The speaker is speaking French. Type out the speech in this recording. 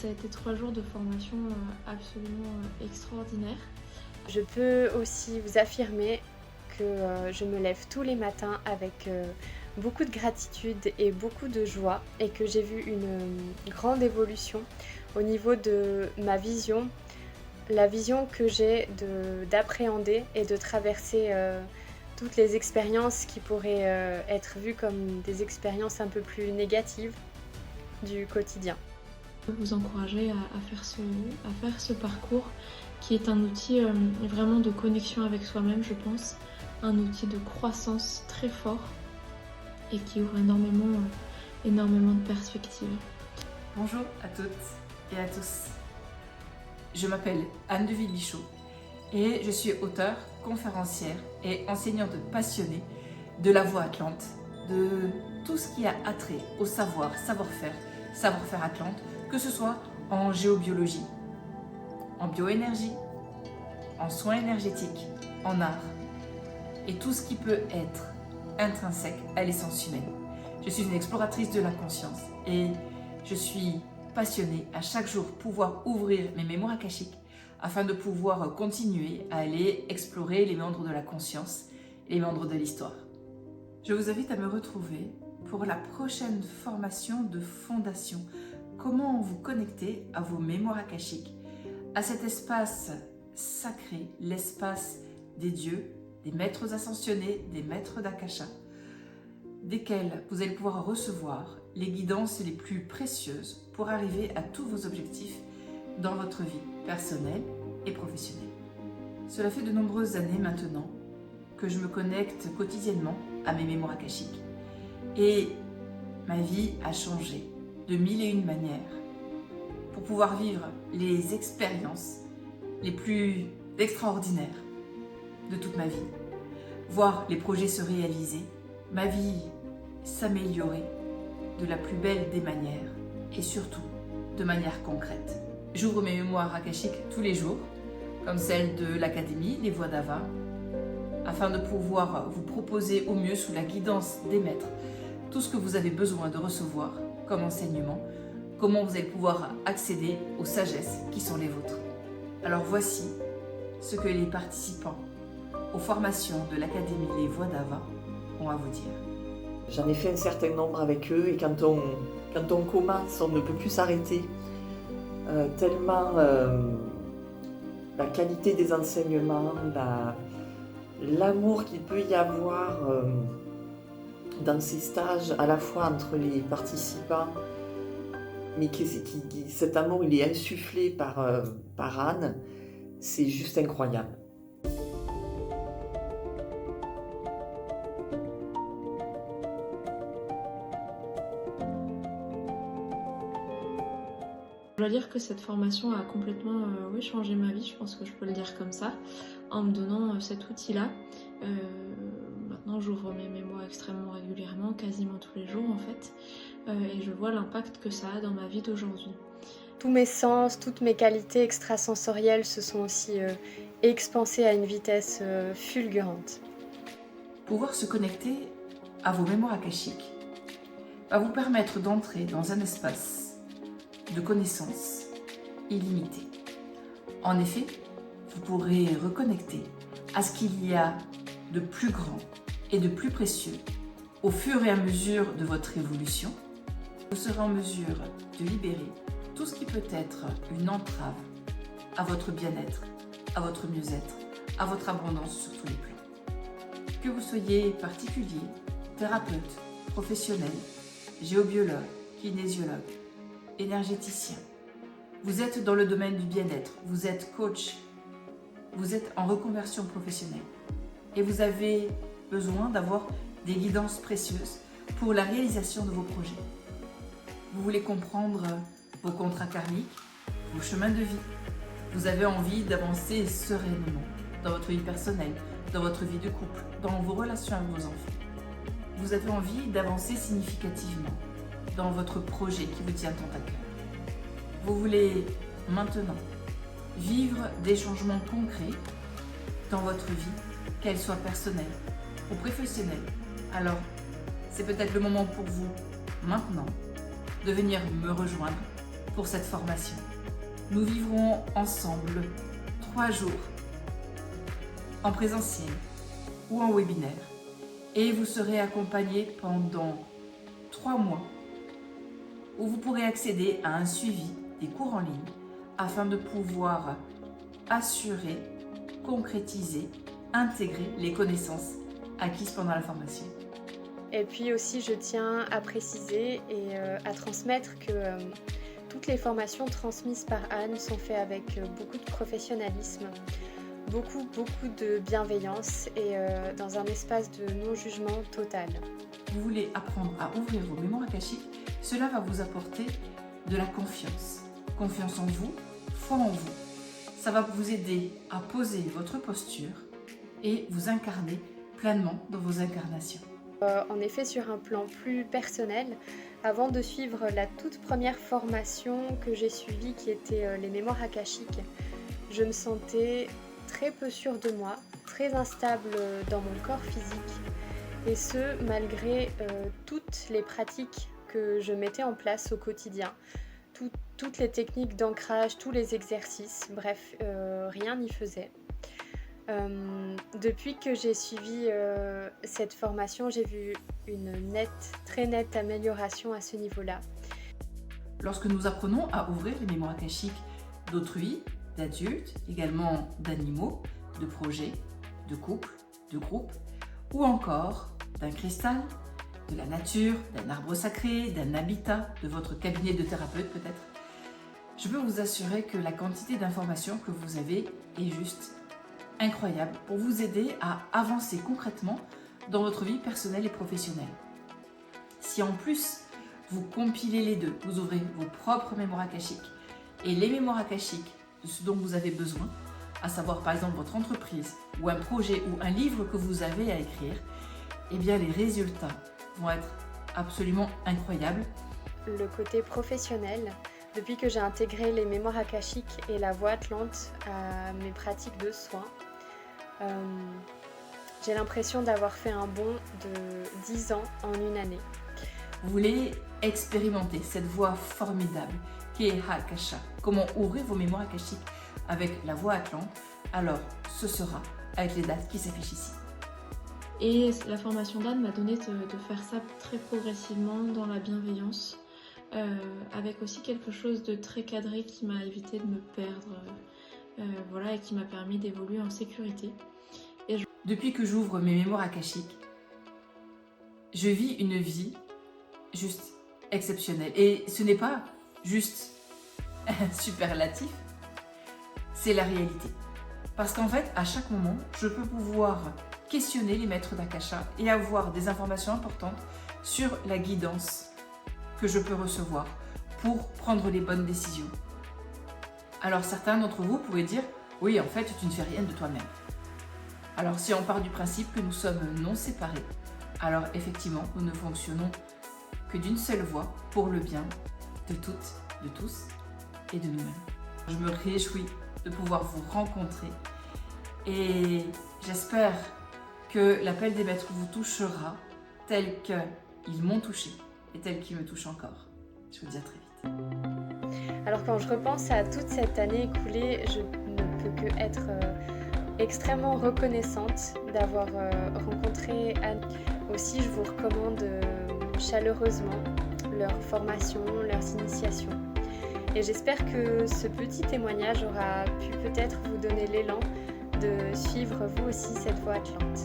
Ça a été 3 jours de formation absolument extraordinaire. Je peux aussi vous affirmer que je me lève tous les matins avec beaucoup de gratitude et beaucoup de joie et que j'ai vu une grande évolution au niveau de ma vision, la vision que j'ai d'appréhender et de traverser toutes les expériences qui pourraient être vues comme des expériences un peu plus négatives du quotidien. Je peux vous encourager à faire ce parcours qui est un outil vraiment de connexion avec soi-même, je pense, un outil de croissance très fort et qui ouvre énormément de perspectives. Bonjour à toutes et à tous. Je m'appelle Anne de Villebichot et je suis auteure, conférencière et enseignante passionnée de la Voix Atlante, de tout ce qui a attrait au savoir-faire Atlante, que ce soit en géobiologie, en bioénergie, en soins énergétiques, en art et tout ce qui peut être intrinsèque à l'essence humaine. Je suis une exploratrice de la conscience et je suis passionnée à chaque jour pouvoir ouvrir mes mémoires akashiques afin de pouvoir continuer à aller explorer les méandres de la conscience et les méandres de l'histoire. Je vous invite à me retrouver pour la prochaine formation de fondation. Comment vous connecter à vos mémoires akashiques, à cet espace sacré, l'espace des dieux, des maîtres ascensionnés, des maîtres d'Akasha, desquels vous allez pouvoir recevoir les guidances les plus précieuses pour arriver à tous vos objectifs dans votre vie personnelle et professionnelle. Cela fait de nombreuses années maintenant que je me connecte quotidiennement à mes mémoires akashiques et ma vie a changé de mille et une manières pour pouvoir vivre les expériences les plus extraordinaires de toute ma vie, voir les projets se réaliser, ma vie s'améliorer de la plus belle des manières et surtout de manière concrète. J'ouvre mes mémoires akashiques tous les jours, comme celle de l'Académie Les Voix d'Ava, afin de pouvoir vous proposer au mieux sous la guidance des maîtres tout ce que vous avez besoin de recevoir comme enseignement, comment vous allez pouvoir accéder aux sagesses qui sont les vôtres. Alors voici ce que les participants aux formations de l'Académie Les Voix d'Ava ont à vous dire. J'en ai fait un certain nombre avec eux et quand on commence, on ne peut plus s'arrêter. Tellement la qualité des enseignements, l'amour qu'il peut y avoir dans ces stages, à la fois entre les participants, mais cet amour il est insufflé par Anne, c'est juste incroyable. Je dois dire que cette formation a complètement changé ma vie, je pense que je peux le dire comme ça, en me donnant cet outil-là. Maintenant j'ouvre mes mémoires extrêmement régulièrement, quasiment tous les jours en fait, et je vois l'impact que ça a dans ma vie d'aujourd'hui. Tous mes sens, toutes mes qualités extrasensorielles se sont aussi expansées à une vitesse fulgurante. Pouvoir se connecter à vos mémoires akashiques va vous permettre d'entrer dans un espace de connaissances illimitées. En effet, vous pourrez reconnecter à ce qu'il y a de plus grand et de plus précieux au fur et à mesure de votre évolution. Vous serez en mesure de libérer tout ce qui peut être une entrave à votre bien-être, à votre mieux-être, à votre abondance sur tous les plans. Que vous soyez particulier, thérapeute, professionnel, géobiologue, kinésiologue, énergéticien, vous êtes dans le domaine du bien-être, vous êtes coach, vous êtes en reconversion professionnelle et vous avez besoin d'avoir des guidances précieuses pour la réalisation de vos projets. Vous voulez comprendre vos contrats karmiques, vos chemins de vie. Vous avez envie d'avancer sereinement dans votre vie personnelle, dans votre vie de couple, dans vos relations avec vos enfants. Vous avez envie d'avancer significativement dans votre projet qui vous tient tant à cœur. Vous voulez maintenant vivre des changements concrets dans votre vie, qu'elle soit personnelle ou professionnelle. Alors, c'est peut-être le moment pour vous, maintenant, de venir me rejoindre pour cette formation. Nous vivrons ensemble 3 jours en présentiel ou en webinaire et vous serez accompagné pendant 3 mois où vous pourrez accéder à un suivi des cours en ligne afin de pouvoir assurer, concrétiser, intégrer les connaissances acquises pendant la formation. Et puis aussi, je tiens à préciser et à transmettre que toutes les formations transmises par Anne sont faites avec beaucoup de professionnalisme, beaucoup de bienveillance et dans un espace de non-jugement total. Vous voulez apprendre à ouvrir vos mémoires akashiques, cela va vous apporter de la confiance. Confiance en vous, foi en vous. Ça va vous aider à poser votre posture et vous incarner pleinement dans vos incarnations. En effet, sur un plan plus personnel, avant de suivre la toute première formation que j'ai suivie, qui était les mémoires akashiques, je me sentais très peu sûre de moi, très instable dans mon corps physique, et ce, malgré toutes les pratiques que je mettais en place au quotidien, toutes les techniques d'ancrage, tous les exercices, bref, rien n'y faisait. Depuis que j'ai suivi cette formation, j'ai vu une très nette amélioration à ce niveau-là. Lorsque nous apprenons à ouvrir les mémoires akashiques d'autrui, d'adultes, également d'animaux, de projets, de couples, de groupes, ou encore d'un cristal, de la nature, d'un arbre sacré, d'un habitat, de votre cabinet de thérapeute peut-être, je peux vous assurer que la quantité d'informations que vous avez est juste incroyable pour vous aider à avancer concrètement dans votre vie personnelle et professionnelle. Si en plus vous compilez les deux, vous ouvrez vos propres mémoires akashiques et les mémoires akashiques de ce dont vous avez besoin, à savoir par exemple votre entreprise ou un projet ou un livre que vous avez à écrire, eh bien les résultats vont être absolument incroyables. Le côté professionnel, depuis que j'ai intégré les mémoires akashiques et la voix atlante à mes pratiques de soins, j'ai l'impression d'avoir fait un bond de 10 ans en une année. Vous voulez expérimenter cette voie formidable qui est Akasha, comment ouvrir vos mémoires akashiques avec la voix atlante, alors ce sera avec les dates qui s'affichent ici. Et la formation d'Anne m'a donné de faire ça très progressivement dans la bienveillance, avec aussi quelque chose de très cadré qui m'a évité de me perdre, voilà, et qui m'a permis d'évoluer en sécurité. Depuis que j'ouvre mes mémoires akashiques, je vis une vie juste exceptionnelle. Et ce n'est pas juste superlatif, c'est la réalité. Parce qu'en fait, à chaque moment, je peux pouvoir questionner les maîtres d'Akasha et avoir des informations importantes sur la guidance que je peux recevoir pour prendre les bonnes décisions. Alors certains d'entre vous pourraient dire « Oui, en fait, tu ne fais rien de toi-même ». Alors si on part du principe que nous sommes non séparés, alors effectivement, nous ne fonctionnons que d'une seule voie pour le bien de toutes, de tous et de nous-mêmes. Je me réjouis de pouvoir vous rencontrer et j'espère que l'appel des maîtres vous touchera tel qu'ils m'ont touché et tel qu'ils me touchent encore. Je vous dis à très vite. Alors quand je repense à toute cette année écoulée, je ne peux que être extrêmement reconnaissante d'avoir rencontré Anne. Aussi, je vous recommande chaleureusement leurs formations, leurs initiations. Et j'espère que ce petit témoignage aura pu peut-être vous donner l'élan de suivre vous aussi cette voie atlante.